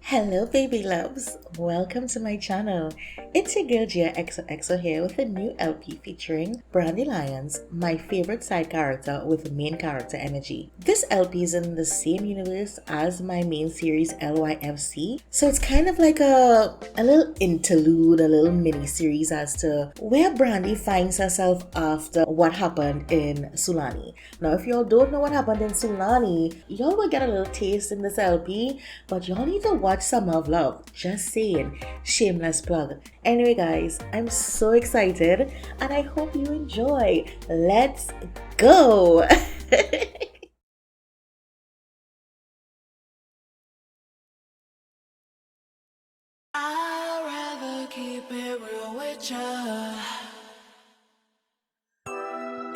Hello baby loves, welcome to my channel. It's your girl GiaXoXo here with a new LP featuring Brandy Lyons, my favorite side character with main character energy. This LP is in the same universe as my main series LYFC, so it's kind of like a little interlude, a little mini series as to where Brandy finds herself after what happened in Sulani. Now if y'all don't know what happened in Sulani, y'all will get a little taste in this LP, but y'all need to watch Summer of Love. Just saying. Shameless plug. Anyway guys, I'm so excited and I hope you enjoy. Let's go! I'd rather keep it real with ya.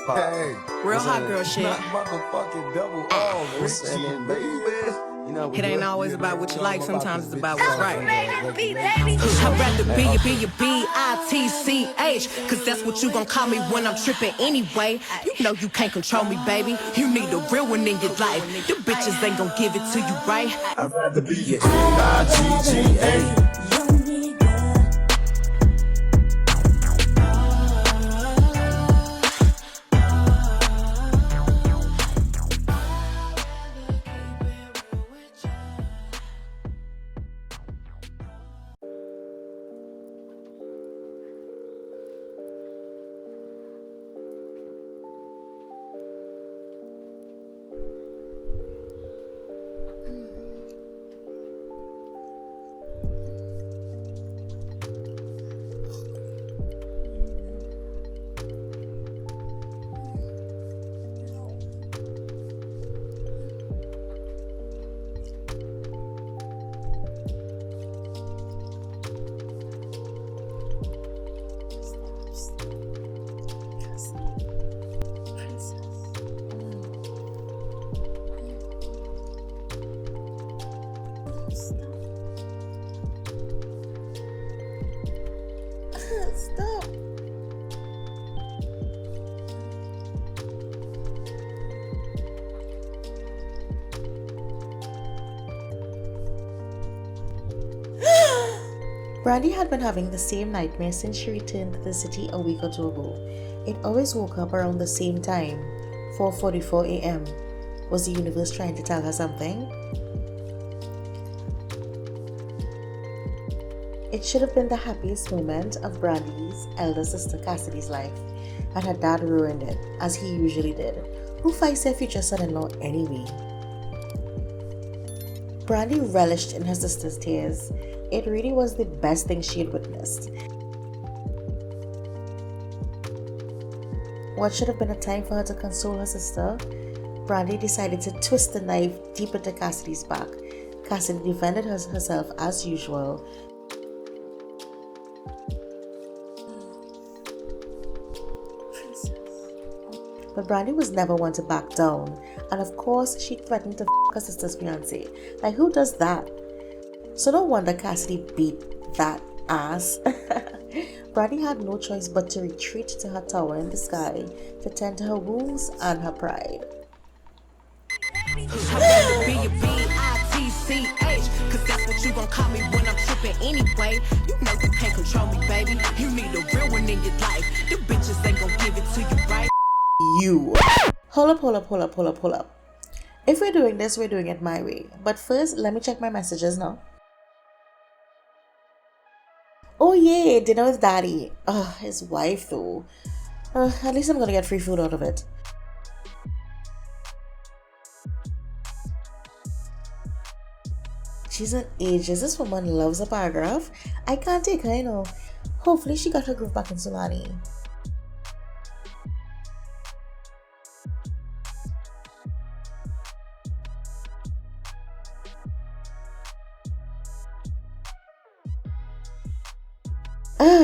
Hey, Real hot girl shit. Motherfucking double O, Richie, baby. You know, It ain't always about what you like, sometimes it's about what's right. I'd I'd rather be a B.I.T.C.H, cause that's what you gon' call me when I'm trippin' anyway. You know you can't control me, baby. You need a real one in your life. Them bitches ain't gon' give it to you, right? I'd rather be a B.I.T.C.H. Stop. Brandy had been having the same nightmare since she returned to the city a week or two ago. It always woke up around the same time, 4:44 a.m. Was the universe trying to tell her something? It should have been the happiest moment of Brandy's elder sister Cassidy's life, and her dad ruined it, as he usually did. Who fights their future son-in-law anyway? Brandy relished in her sister's tears. It really was the best thing she had witnessed. What should have been a time for her to console her sister, Brandy decided to twist the knife deep into Cassidy's back. Cassidy defended herself as usual. But Brandy was never one to back down, and of course she threatened to f her sister's fiance. Like, who does that? So no wonder Cassidy beat that ass. Brandy had no choice but to retreat to her tower in the sky to tend to her wounds and her pride. I'd rather be a B.I.T.C.H, cause that's what you gon' call me when I'm trippin' anyway. You know you can't control me, baby. You need a real one in your life. The bitches ain't gon' give it to you, right? You. Hold up. If we're doing this, we're doing it my way. But first, let me check my messages now. Oh yeah, dinner with daddy. His wife though. At least I'm gonna get free food out of it. She's an ageist. This woman loves a paragraph. I can't take her, you know. Hopefully she got her groove back in Sulani.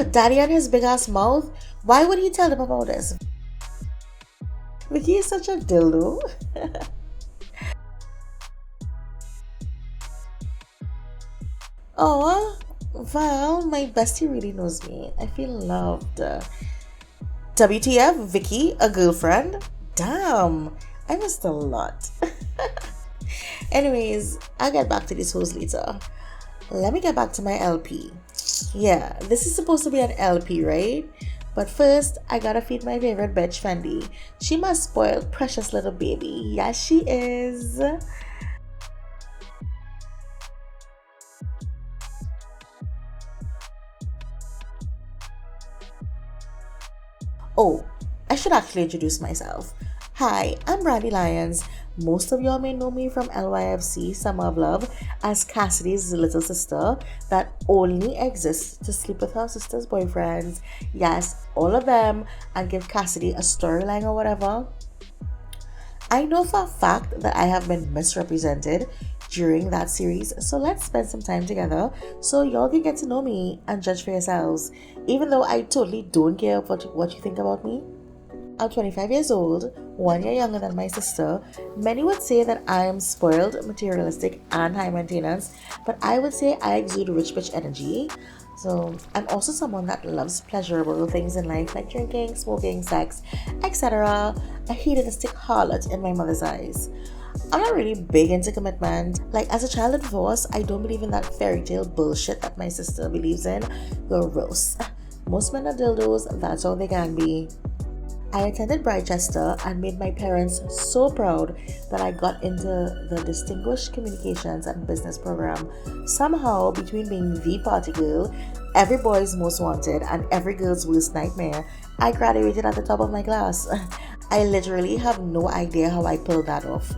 Daddy and his big ass mouth. Why would he tell them about this? Vicky is such a dildo. Oh, well, my bestie really knows me. I feel loved. WTF, Vicky, a girlfriend? Damn, I missed a lot. Anyways, I'll get back to these hoes later. let me get back to my LP. Yeah, this is supposed to be an LP, right? But first, I gotta feed my favorite bitch, Fendi. She my spoiled, precious little baby. Yes, she is. Oh, I should actually introduce myself. Hi, I'm Brandy Lyons. Most of y'all may know me from LYFC Summer of Love as Cassidy's little sister that only exists to sleep with her sister's boyfriends. Yes, all of them, and give Cassidy a storyline or whatever. I know for a fact that I have been misrepresented during that series, so let's spend some time together so y'all can get to know me and judge for yourselves, even though I totally don't care what you think about me. I'm 25 years old, 1 year younger than my sister. Many would say that I am spoiled, materialistic, and high maintenance, but I would say I exude rich bitch energy. So I'm also someone that loves pleasurable things in life like drinking, smoking, sex, etc. A hedonistic harlot in my mother's eyes. I'm not really big into commitment. Like, as a child of divorce, I don't believe in that fairy tale bullshit that my sister believes in. Gross. Most men are dildos, that's all they can be. I attended Brightchester and made my parents so proud that I got into the Distinguished Communications and Business program. Somehow, between being the party girl, every boy's most wanted, and every girl's worst nightmare, I graduated at the top of my class. I literally have no idea how I pulled that off.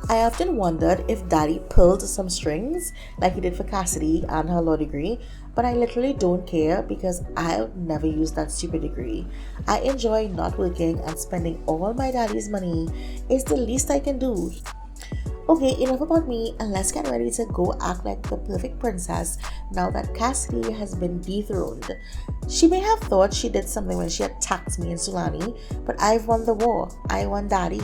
I often wondered if Daddy pulled some strings like he did for Cassidy and her law degree, but I literally don't care because I'll never use that stupid degree. I enjoy not working and spending all my daddy's money. It's the least I can do. Okay, enough about me, and let's get ready to go act like the perfect princess now that Cassidy has been dethroned. She may have thought she did something when she attacked me in Sulani, but I've won the war. I won Daddy.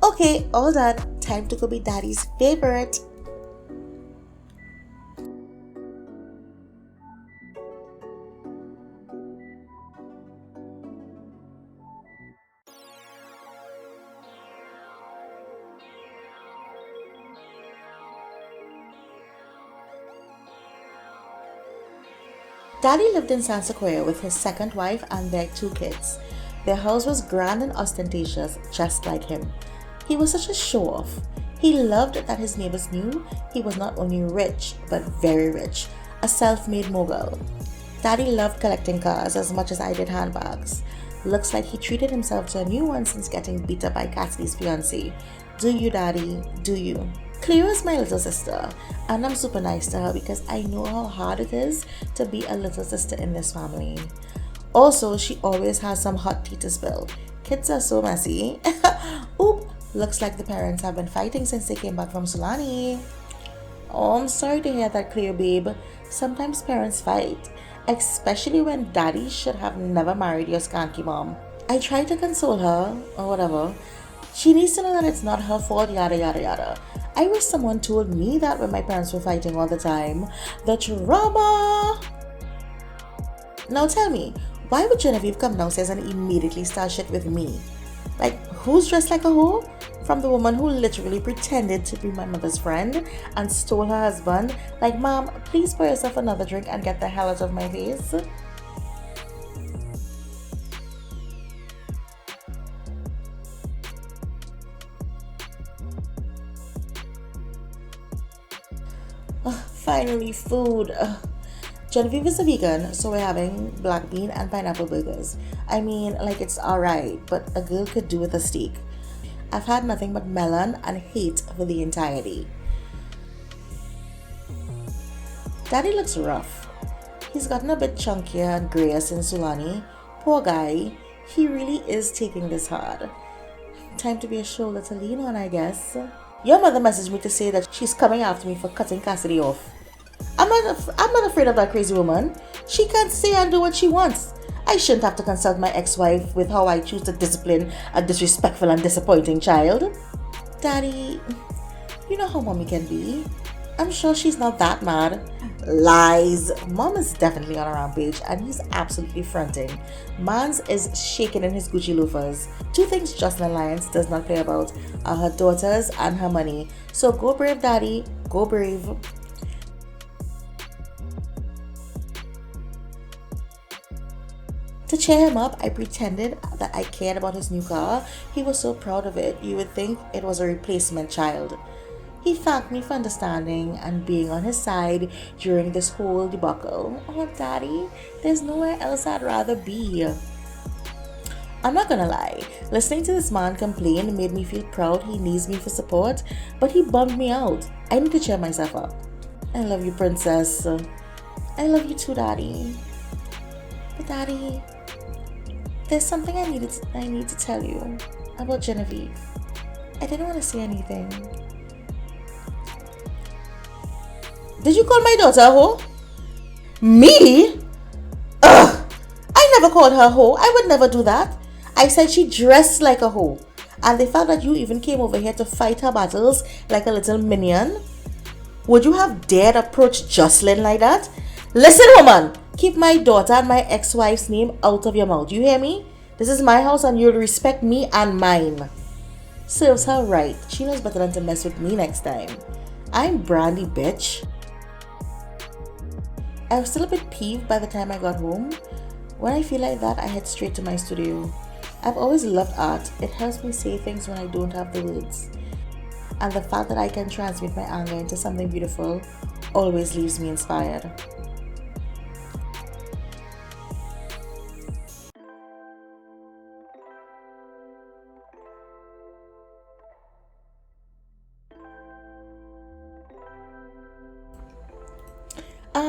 Okay, all done. Time to go be Daddy's favorite. Daddy lived in San Sequoia with his second wife and their 2 kids. Their house was grand and ostentatious, just like him. He was such a show-off. He loved that his neighbors knew he was not only rich, but very rich, a self-made mogul. Daddy loved collecting cars as much as I did handbags. Looks like he treated himself to a new one since getting beat up by Cassidy's fiancé. Do you, Daddy? Do you? Cleo is my little sister, and I'm super nice to her because I know how hard it is to be a little sister in this family. Also, she always has some hot tea to spill. Kids are so messy. Oop! Looks like the parents have been fighting since they came back from Sulani. Oh, I'm sorry to hear that, Cleo babe. Sometimes parents fight, especially when Daddy should have never married your skanky mom. I try to console her, or whatever. She needs to know that it's not her fault, yada yada yada. I wish someone told me that when my parents were fighting all the time. The trauma! Now tell me, why would Genevieve come downstairs and immediately start shit with me? Like, who's dressed like a hoe? From the woman who literally pretended to be my mother's friend and stole her husband. Like, Mom, please pour yourself another drink and get the hell out of my face. Finally, food. Genevieve is a vegan, so we're having black bean and pineapple burgers. I mean, like, it's alright, but a girl could do with a steak. I've had nothing but melon and hate for the entire day. Daddy looks rough. He's gotten a bit chunkier and grayer since Sulani. Poor guy, he really is taking this hard. Time to be a shoulder to lean on, I guess. Your mother messaged me to say that she's coming after me for cutting Cassidy off. I'm not afraid of that crazy woman. She can say and do what she wants. I shouldn't have to consult my ex-wife with how I choose to discipline a disrespectful and disappointing child. Daddy, you know how mommy can be. I'm sure she's not that mad. Lies. Mom is definitely on a rampage and he's absolutely fronting. Mans is shaking in his Gucci loafers. Two things Jocelyn Lyons does not play about are her daughters and her money. So go brave, Daddy. Go brave. To cheer him up, I pretended that I cared about his new car. He was so proud of it, you would think it was a replacement child. He thanked me for understanding and being on his side during this whole debacle. Oh, Daddy, there's nowhere else I'd rather be. I'm not gonna lie, listening to this man complain made me feel proud he needs me for support, but he bummed me out. I need to cheer myself up. I love you, princess. I love you too, Daddy. But Daddy, there's something I need to tell you about Genevieve. I didn't want to say anything. Did you call my daughter a hoe? Me? Ugh! I never called her a hoe. I would never do that. I said she dressed like a hoe. And the fact that you even came over here to fight her battles like a little minion. Would you have dared approach Jocelyn like that? Listen, woman! Keep my daughter and my ex-wife's name out of your mouth. You hear me? This is my house and you'll respect me and mine. Serves her right. She knows better than to mess with me next time. I'm Brandy, bitch. I was still a bit peeved by the time I got home. When I feel like that, I head straight to my studio. I've always loved art. It helps me say things when I don't have the words. And the fact that I can transmit my anger into something beautiful always leaves me inspired.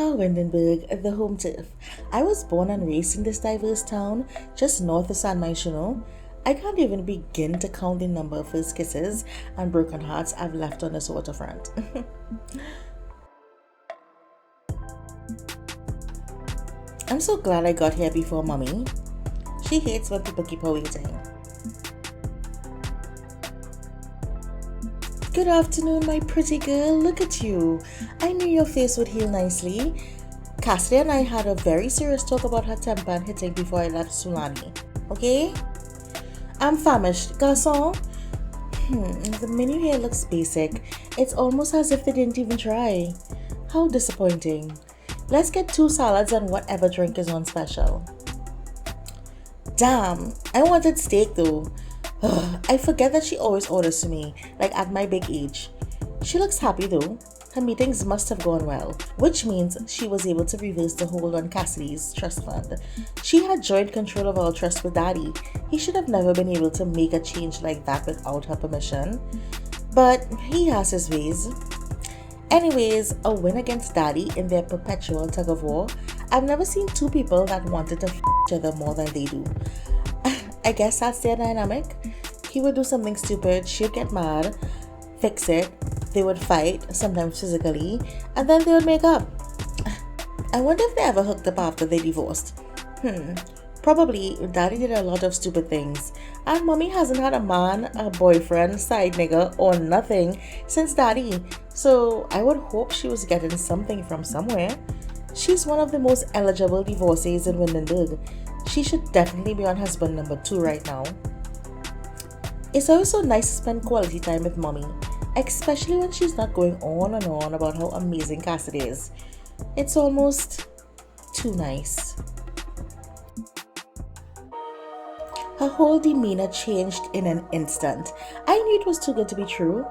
Windenburg, the home turf. I was born and raised in this diverse town, just north of San Myshuno. I can't even begin to count the number of first kisses and broken hearts I've left on this waterfront. I'm so glad I got here before Mommy. She hates when people keep her waiting. Good afternoon, my pretty girl. Look at you. I knew your face would heal nicely. Cassidy and I had a very serious talk about her temper and hitting before I left Sulani. Okay? I'm famished. Garçon? The menu here looks basic. It's almost as if they didn't even try. How disappointing. Let's get 2 salads and whatever drink is on special. Damn, I wanted steak though. I forget that she always orders to me, like at my big age. She looks happy though. Her meetings must have gone well, which means she was able to reverse the hold on Cassidy's trust fund. She had joint control of our trust with Daddy. He should have never been able to make a change like that without her permission. But he has his ways. Anyways, a win against Daddy in their perpetual tug of war. I've never seen 2 people that wanted to each other more than they do. I guess that's their dynamic. He would do something stupid, she'd get mad, fix it, they would fight, sometimes physically, and then they would make up. I wonder if they ever hooked up after they divorced. Probably. Daddy did a lot of stupid things, and Mommy hasn't had a man, a boyfriend, side nigga, or nothing since Daddy, so I would hope she was getting something from somewhere. She's one of the most eligible divorcees in Windenburg. She should definitely be on husband number 2 right now. It's always so nice to spend quality time with Mommy, especially when she's not going on and on about how amazing Cassidy is. It's almost too nice. Her whole demeanor changed in an instant. I knew it was too good to be true.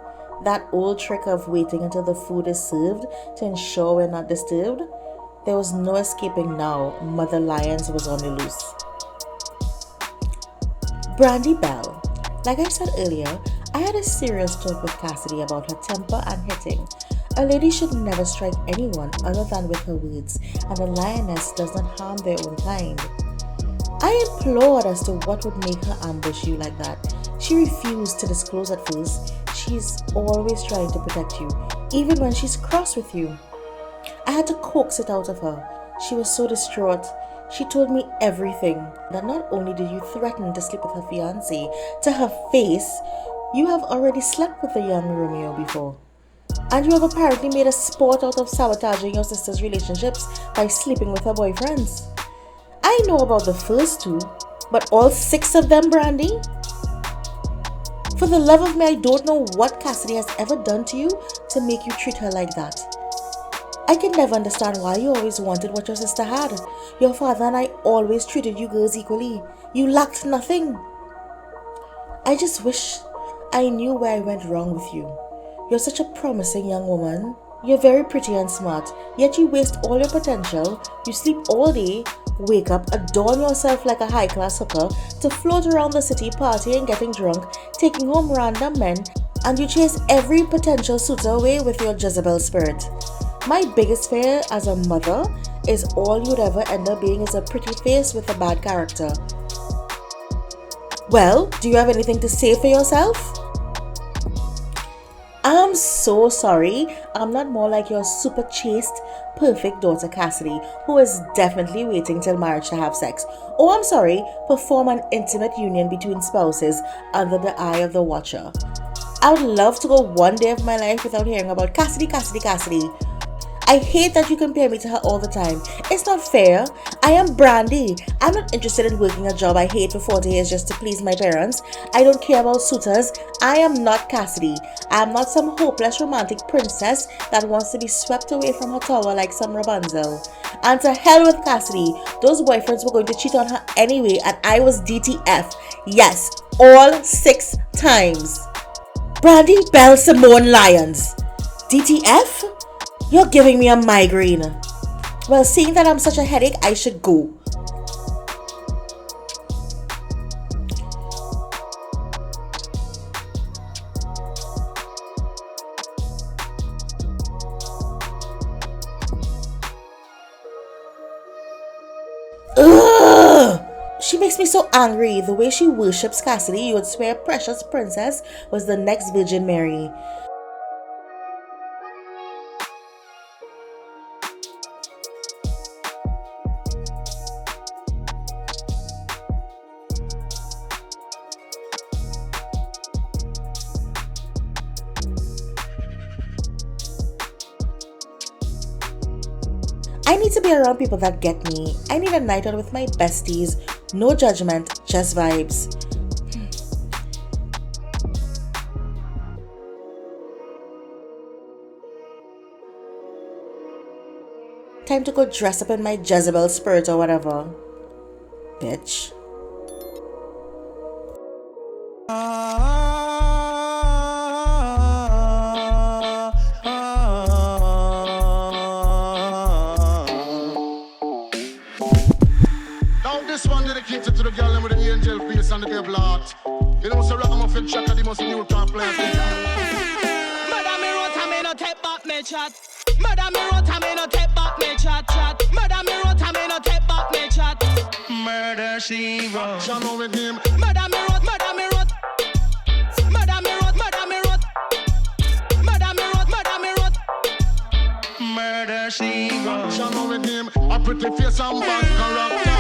That old trick of waiting until the food is served to ensure we're not disturbed. There was no escaping now. Mother Lyons was on the loose. Brandy Bell. Like I said earlier, I had a serious talk with Cassidy about her temper and hitting. A lady should never strike anyone other than with her words, and a lioness does not harm their own kind. I implored as to what would make her ambush you like that. She refused to disclose at first. She's always trying to protect you, even when she's cross with you. I had to coax it out of her. She was so distraught. She told me everything. That not only did you threaten to sleep with her fiancé to her face, you have already slept with the young Romeo before. And you have apparently made a sport out of sabotaging your sister's relationships by sleeping with her boyfriends. I know about the first two, but all 6 of them, Brandy? For the love of me, I don't know what Cassidy has ever done to you to make you treat her like that. I can never understand why you always wanted what your sister had. Your father and I always treated you girls equally. You lacked nothing. I just wish I knew where I went wrong with you. You're such a promising young woman. You're very pretty and smart, yet you waste all your potential. You sleep all day, wake up, adorn yourself like a high-class hooker to float around the city partying, getting drunk, taking home random men, and you chase every potential suitor away with your Jezebel spirit. My biggest fear as a mother is all you'd ever end up being is a pretty face with a bad character. Well, do you have anything to say for yourself? I'm so sorry. I'm not more like your super chaste, perfect daughter Cassidy, who is definitely waiting till marriage to have sex. Oh, I'm sorry, perform an intimate union between spouses under the eye of the watcher. I would love to go one day of my life without hearing about Cassidy, Cassidy, Cassidy. I hate that you compare me to her all the time. It's not fair. I am Brandy. I'm not interested in working a job I hate for 40 years just to please my parents. I don't care about suitors. I am not Cassidy. I am not some hopeless romantic princess that wants to be swept away from her tower like some Rapunzel. And to hell with Cassidy. Those boyfriends were going to cheat on her anyway, and I was DTF. Yes, all 6 times. Brandy Bell Simone Lyons. DTF? You're giving me a migraine. Well, seeing that I'm such a headache, I should go. Ugh! She makes me so angry. The way she worships Cassidy, you would swear Precious Princess was the next Virgin Mary. I need to be around people that get me. I need a night out with my besties. No judgment, just vibes. Time to go dress up in my Jezebel spirit or whatever. Bitch. Dedicated to the girl with the angel face and the devil heart. You know, so ragamuffin checker, the most new top players. Murder me wrote, I me no take back me chat. Murder me wrote, I me no take back me chat. Murder me wrote, I me no take back me chat. Murder she wrote. Channel with him. Murder me wrote, murder me wrote. Murder me wrote, murder me wrote. Murder me wrote, murder me wrote. Murder she wrote. Channel with him. A pretty face and bad character.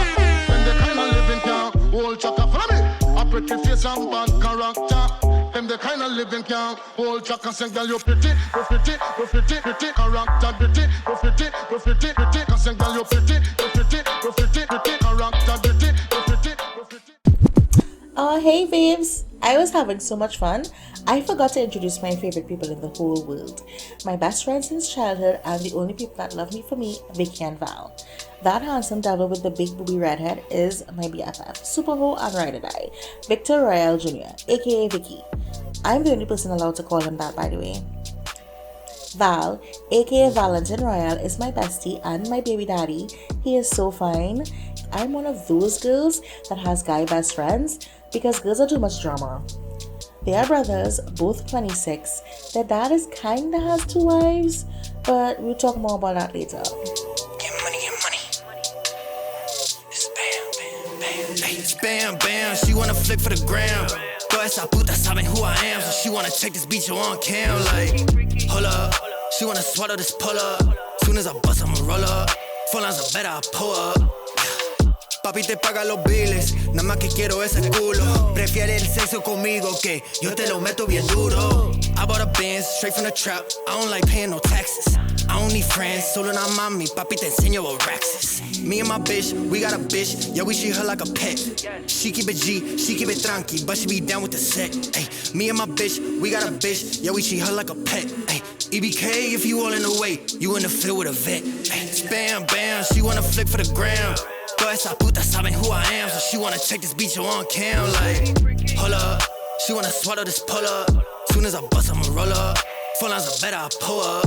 The kind of living can hold chaka. Follow me. A pretty face and bad character. Them the kind of living can hold chaka. Say girl you pretty, go pretty, go pretty, pretty. Character pretty, go pretty, go pretty, pretty. Say girl you pretty, go pretty, go pretty, pretty. Character pretty, go pretty, go pretty. Oh, hey babes. I was having so much fun. I forgot to introduce my favorite people in the whole world. My best friends since childhood and the only people that love me for me, Vicky and Val. That handsome devil with the big booby redhead is my BFF, super hoe and ride or die, Victor Royale Jr., aka Vicky. I'm the only person allowed to call him that, by the way. Val, aka Valentine Royal, is my bestie and my baby daddy. He is so fine. I'm one of those girls that has guy best friends because girls are too much drama. They are brothers, both 26. Their dad is kinda has 2 wives, but we'll talk more about that later. Get money, get money. It's bam, bam, bam. Hey, it's bam, bam. She wanna flick for the gram. Toda esa puta saben who I am, so she wanna take this beach on cam. Like, hold up. She wanna swallow this pull up. Soon as I bust, I'ma roll up. Full lines are better, I pull up. Papi te paga los biles, nada más que quiero ese culo. Prefiere el sexo conmigo que yo te lo meto bien duro. I bought a Benz straight from the trap. I don't like paying no taxes. I don't need friends, solo na mami. Papi te enseño what racks is. Me and my bitch, we got a bitch. Yeah, we treat her like a pet. She keep it G, she keep it tranqui, but she be down with the set. Ay, me and my bitch, we got a bitch. Yeah, we treat her like a pet. Ay, EBK if you all in the way, you in the field with a vet. Ay, bam, bam, she wanna flick for the gram. Toda esa puta saben who I am, so she wanna take this beach on cam. Like, hold up, she wanna swallow this pull up. Soon as I bust, I'ma roll up. Full lines are better, I pull up.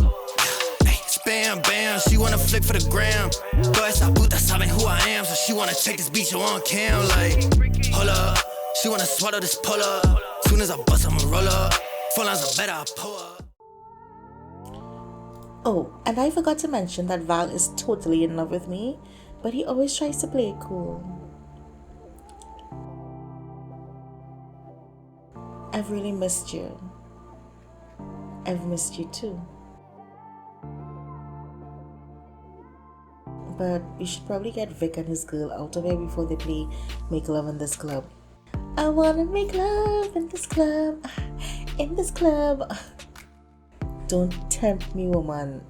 Hey, bam, bam, she wanna flick for the gram. Toda esa puta saben who I am, so she wanna take this beach on cam. Like, hold up, she wanna swallow this pull up. Soon as I bust, I'ma roll up. Full lines are better, I pull up. Oh, and I forgot to mention that Val is totally in love with me, but he always tries to play it cool. I've really missed you. I've missed you too. But we should probably get Vic and his girl out of here before they play Make Love in This Club. I wanna make love in this club. In this club. Don't tempt me, woman.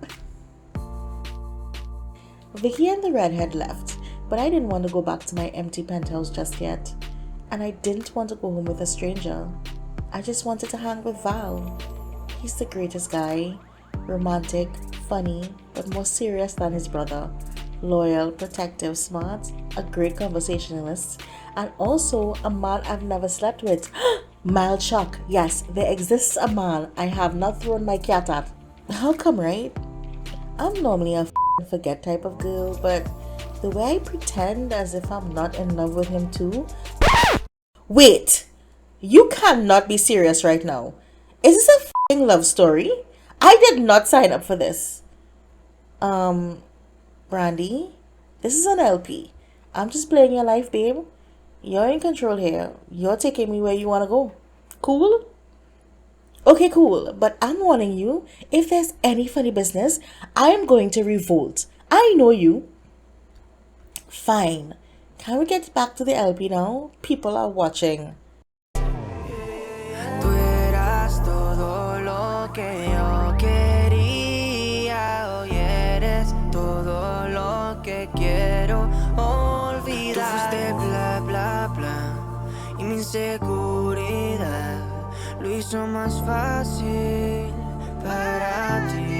Vicky and the redhead left, but I didn't want to go back to my empty penthouse just yet. And I didn't want to go home with a stranger. I just wanted to hang with Val. He's the greatest guy. Romantic, funny, but more serious than his brother. Loyal, protective, smart, a great conversationalist, and also a man I've never slept with. Mild shock. Yes, there exists a man I have not thrown my cat at. How come, right? I'm normally a forget type of girl, but the way I pretend as if I'm not in love with him too. Wait, you cannot be serious right now. Is this a love story? I did not sign up for this. Brandy, this is an LP. I'm just playing your life, babe. You're in control here. You're taking me where you want to go. Cool? Okay, cool. But I'm warning you, if there's any funny business, I am going to revolt. I know you. Fine. Can we get back to the LP now? People are watching. Tú eras todo lo que yo quería. Hoy eres todo lo que quiero olvidar. Tú fuiste bla bla bla y mi inseguridad lo hizo más fácil para ti.